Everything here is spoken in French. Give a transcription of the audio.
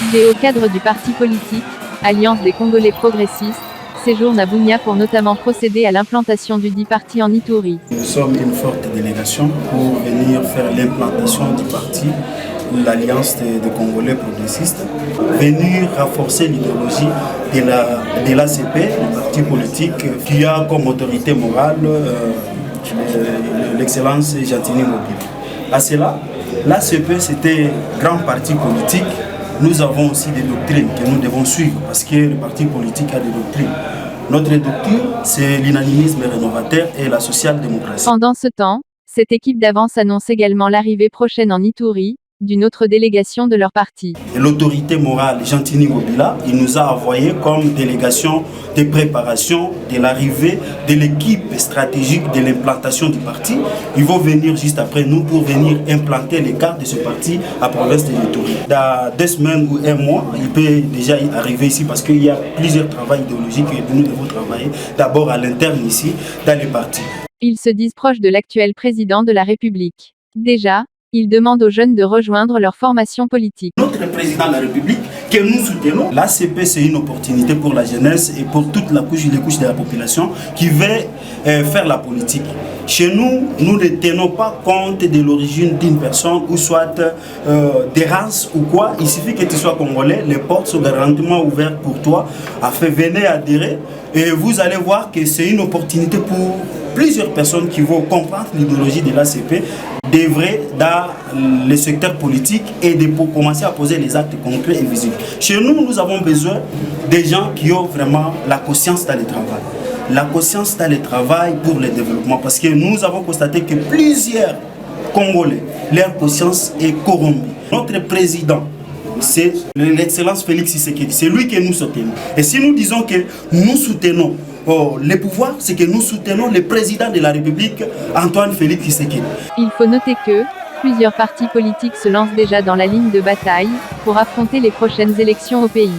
Les hauts cadres du parti politique, Alliance des Congolais progressistes, séjournent à Bunia pour notamment procéder à l'implantation du dit parti en Ituri. Nous sommes une forte délégation pour venir faire l'implantation du parti, l'Alliance des Congolais progressistes, venir renforcer l'idéologie de l'ACP, le parti politique qui a comme autorité morale l'excellence Jantini Mobile. À cela, l'ACP c'était un grand parti politique. Nous avons aussi des doctrines que nous devons suivre parce que le parti politique a des doctrines. Notre doctrine, c'est l'unanimisme rénovateur et la social-démocratie. Pendant ce temps, cette équipe d'avance annonce également l'arrivée prochaine en Ituri d'une autre délégation de leur parti. L'autorité morale Jantini Mobila, il nous a envoyé comme délégation de préparation de l'arrivée de l'équipe stratégique de l'implantation du parti. Ils vont venir juste après nous pour venir implanter les cartes de ce parti à la province de l'Ituri. Dans 2 semaines ou 1 mois, il peut déjà y arriver ici parce qu'il y a plusieurs travaux idéologiques que nous devons travailler. D'abord à l'interne ici, dans les partis. Ils se disent proches de l'actuel président de la République. Déjà, ils demandent aux jeunes de rejoindre leur formation politique. Notre président de la République, que nous soutenons, l'ACP c'est une opportunité pour la jeunesse et pour toute les couches de la population qui veut faire la politique. Chez nous, nous ne tenons pas compte de l'origine d'une personne ou soit des races ou quoi. Il suffit que tu sois congolais, les portes sont garantement ouvertes pour toi. Venez adhérer et vous allez voir que c'est une opportunité pour plusieurs personnes qui vont comprendre l'idéologie de l'ACP, d'œuvrer dans le secteur politique et de commencer à poser les actes concrets et visibles. Chez nous, nous avons besoin des gens qui ont vraiment la conscience dans le travail. La conscience dans le travail pour le développement. Parce que nous avons constaté que plusieurs Congolais, leur conscience est corrompue. Notre président, c'est l'excellence Félix Tshisekedi. C'est lui que nous soutenons. Et si nous disons que nous soutenons les pouvoirs, c'est que nous soutenons le président de la République, Antoine Félix Tshisekedi. Il faut noter que plusieurs partis politiques se lancent déjà dans la ligne de bataille pour affronter les prochaines élections au pays.